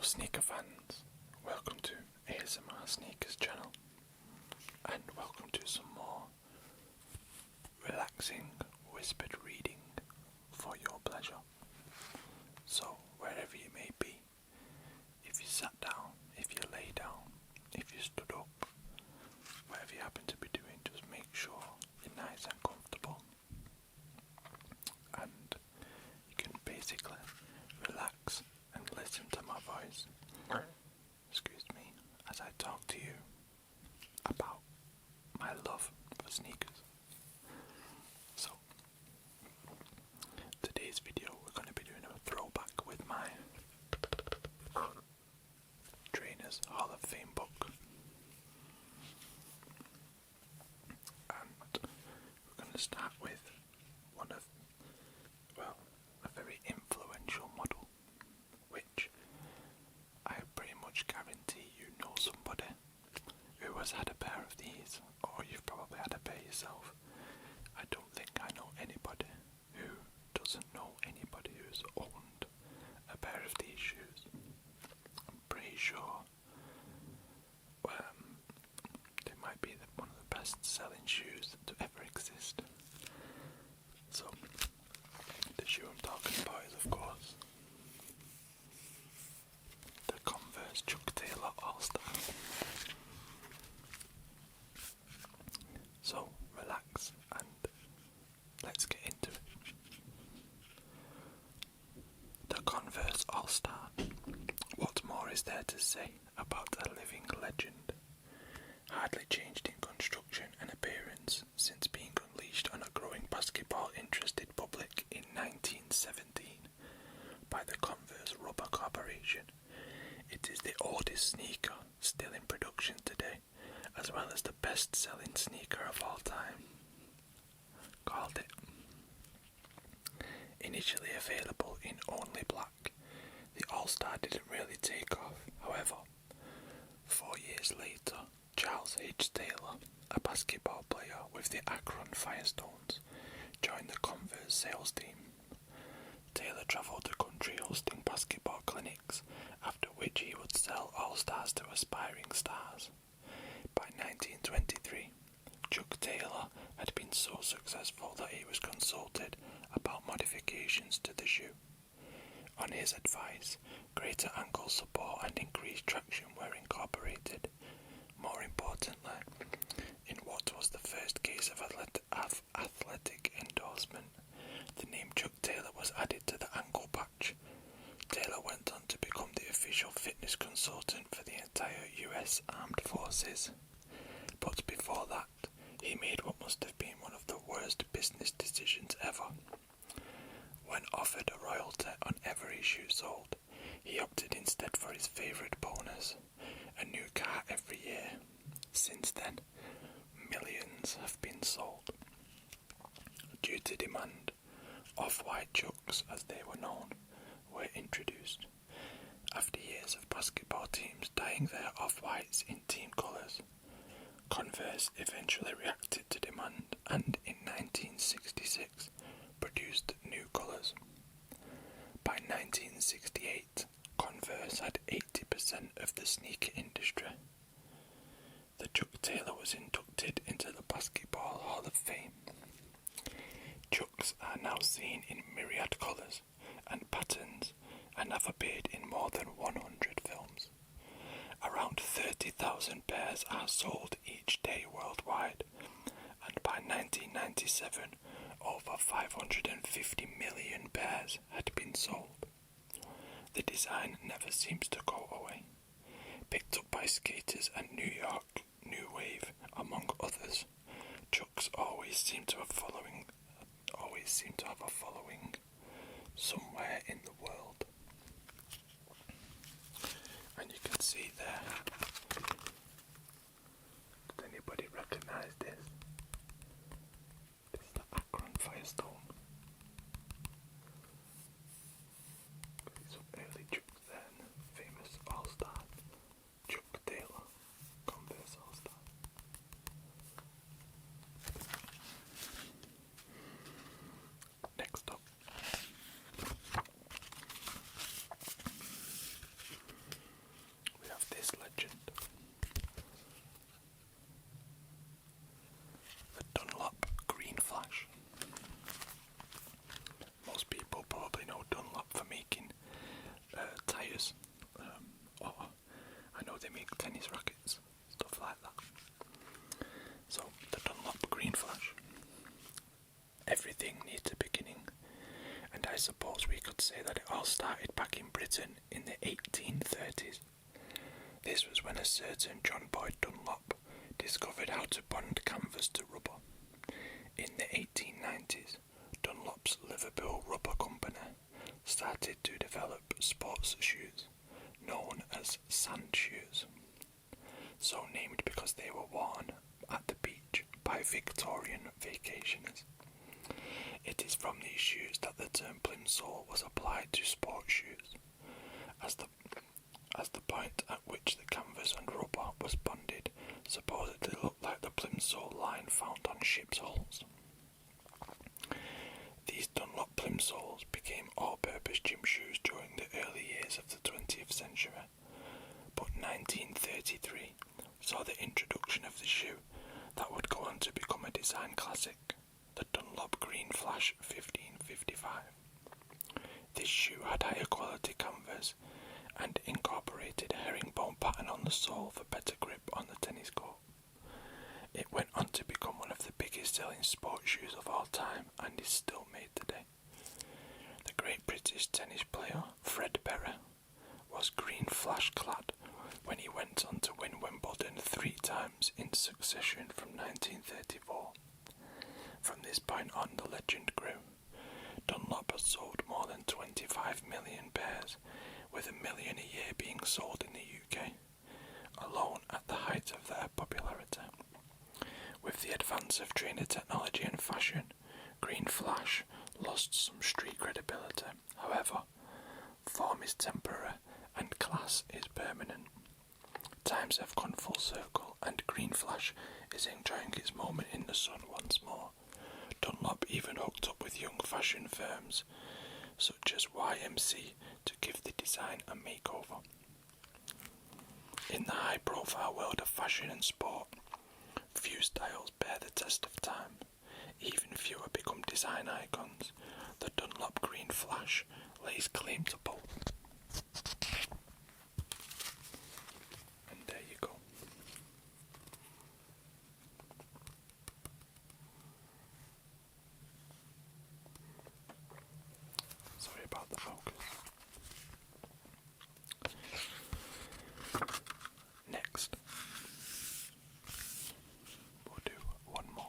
sneaker fans, welcome to ASMR Sneakers channel, and welcome to some more relaxing whispered reading for your pleasure. So wherever you may be, if you sat down, if you lay down, if you stood up, whatever you happen to be doing, just make sure you're nice and comfortable, and you can basically relax and listen to my voice, excuse me, as I talk to you about my love for sneakers. So, today's video we're going to be doing a throwback with my Trainers Hall of Fame book. And we're going to start with one of, a very influential model, which I pretty much guarantee you know somebody who has had a pair of these, or you've probably had a pair yourself. I don't think I know anybody who doesn't know anybody who's owned a pair of these shoes. I'm pretty sure they might be one of the best selling shoes to ever exist. So, the shoe I'm talking about is, of course, the Converse Chuck Taylor All-Star. So, relax and let's get into it. The Converse All-Star. What more is there to say about a living legend? Hardly changed in construction and appearance since being unleashed on a growing basketball-interested public in 1917 by the Converse Rubber Corporation. It is the oldest sneaker still in production today, as well as the best-selling sneaker of all time. Called it. Initially available in only black, the All-Star didn't really take off. However, 4 years later, Charles H. Taylor, a basketball player with the Akron Firestones, joined the Converse sales team. Taylor travelled the country hosting basketball clinics, after which he would sell All-Stars to aspiring stars. By 1923, Chuck Taylor had been so successful that he was consulted about modifications to the shoe. On his advice, greater ankle support and increased traction were incorporated. More importantly, in what was the first case of athletic endorsement, the name Chuck Taylor was added to the ankle patch. Taylor went on to become the official fitness consultant for the entire US Armed Forces. But before that, he made what must have been one of the worst business decisions ever. When offered a royalty on every shoe sold, he opted instead for his favourite bonus, a new car every year. Since then, millions have been sold. Due to demand, off-white Chucks, as they were known, were introduced. After years of basketball teams dyeing their off-whites in team colours, Converse eventually reacted to demand and in 1966 produced new colours. By 1968, Converse had 80% of the sneaker industry. The Chuck Taylor was inducted into the Basketball Hall of Fame. Chucks are now seen in myriad colours and patterns and have appeared in more than 100 films. Around 30,000 pairs are sold each day worldwide, and by 1997, over 550 million pairs had been sold. The design never seems to go away. Picked up by skaters and New York New Wave, among others, Chucks always seem to have a following somewhere in the world. And you can see there. Does anybody recognise this? This is the Akron Firestone. Some early Chucks then, famous All-Star Chuck Taylor, Converse started back in Britain in the 1830s. This was when a certain John Boyd Dunlop discovered how to bond canvas to rubber. In the 1890s, Dunlop's Liverpool Rubber Company started to develop sports shoes known as sand shoes, so named because they were worn at the beach by Victorian vacationers. It is from these shoes that the term plimsoll was applied to sports shoes, as the point at which the canvas and rubber was bonded supposedly looked like the plimsoll line found on ships' hulls. These Dunlop plimsolls became all-purpose gym shoes during the early years of the 20th century, but 1933 saw the introduction of the shoe that would go on to become a design classic, the Dunlop Green Flash 1555. This shoe had higher quality canvas and incorporated a herringbone pattern on the sole for better grip on the tennis court. It went on to become one of the biggest selling sports shoes of all time and is still made today. The great British tennis player Fred Berry was green flash clad when he went on to win Wimbledon 3 times in succession from 1934. From this point on, the legend grew. Dunlop has sold more than 25 million pairs, with 1 million a year being sold in the UK, alone at the height of their popularity. With the advance of trainer technology and fashion, Green Flash lost some street credibility. However, form is temporary and class is permanent. Times have gone full circle and Green Flash is enjoying its moment in the sun once more. Dunlop even hooked up with young fashion firms such as YMC to give the design a makeover. In the high-profile world of fashion and sport, few styles bear the test of time. Even fewer become design icons. The Dunlop Green Flash lays claim to both. And there you go. Sorry about the focus. Next, we'll do one more.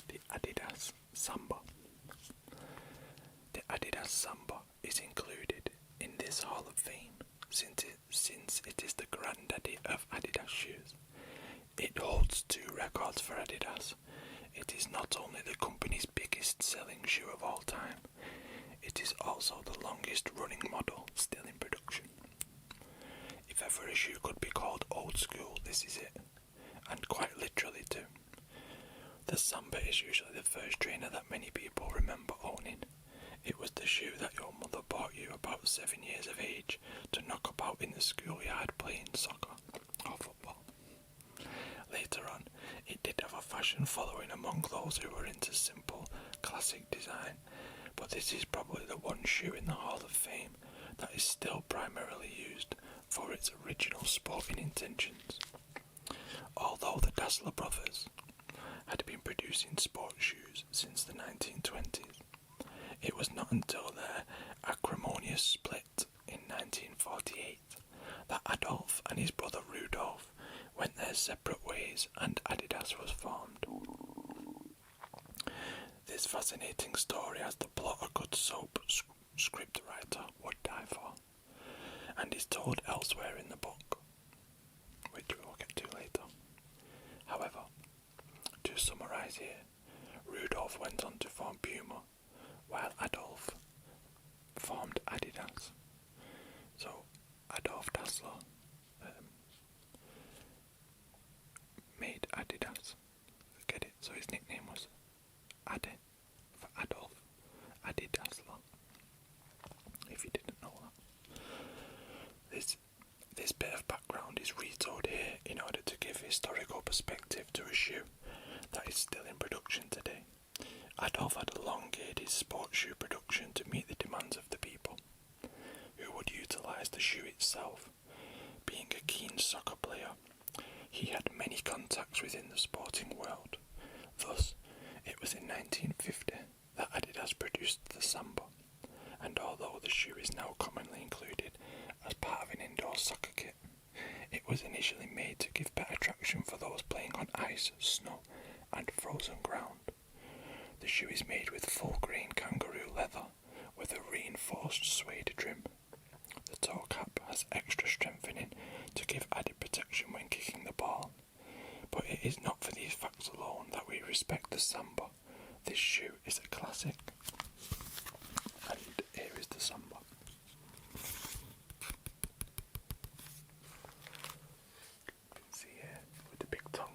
The Adidas Samba. The Adidas Samba is included in this Hall of Fame since it is the granddaddy of Adidas shoes. It holds 2 records for Adidas. It is not only the company's biggest selling shoe of all time, it is also the longest running model still in production. If ever a shoe could be called old school, this is it, and quite literally too. The Samba is usually the first trainer that many people remember owning. It was the shoe that your mother bought you about 7 years of age to knock about in the schoolyard playing soccer or football. Later on, it did have a fashion following among those who were into simple, classic design, but this is probably the one shoe in the Hall of Fame that is still primarily used for its original sporting intentions. Although the Dassler brothers had been producing sports shoes since the 1920s, it was not until their acrimonious split in 1948 that Adolf and his brother Rudolf went their separate ways and Adidas was formed. This fascinating story has the plot a good soap scriptwriter would die for, and is told elsewhere in the book, which we will get to later. However, to summarise here, Rudolf went on to form Puma, while Adolf formed Adidas. So, Adolf Dassler made Adidas. Get it? So his nickname was Adi for Adolf. Adi Dassler. If you didn't know that. This bit of background is retold here in order to give historical perspective to a shoe that is still in production today. Adolf had elongated his sports shoe production to meet the demands of the people, who would utilise the shoe itself. Being a keen soccer player, he had many contacts within the sporting world. Thus, it was in 1950 that Adidas produced the Samba, and although the shoe is now commonly included as part of an indoor soccer kit, it was initially made to give better traction for those playing on ice, snow, and frozen ground. The shoe is made with full-grain kangaroo leather with a reinforced suede trim. The toe cap has extra strengthening to give added protection when kicking the ball. But it is not for these facts alone that we respect the Samba. This shoe is a classic. And here is the Samba. You can see here with the big tongue.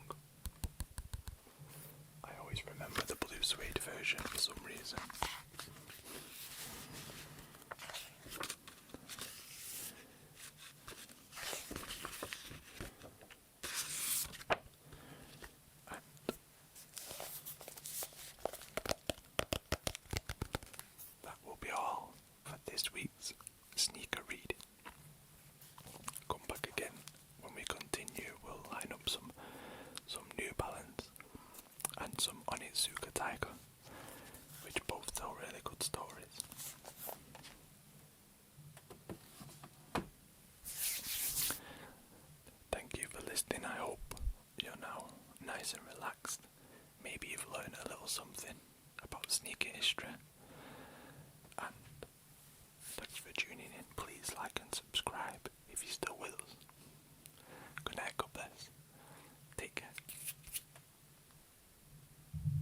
I always remember the blue suede version for some reason. That will be all for this week's sneaker read. Come back again when we continue. We'll line up some New Balance and some Onitsuka Tiger, which both tell really good stories. Thank you for listening. I hope you're now nice and relaxed. Maybe you've learned a little something about sneaker history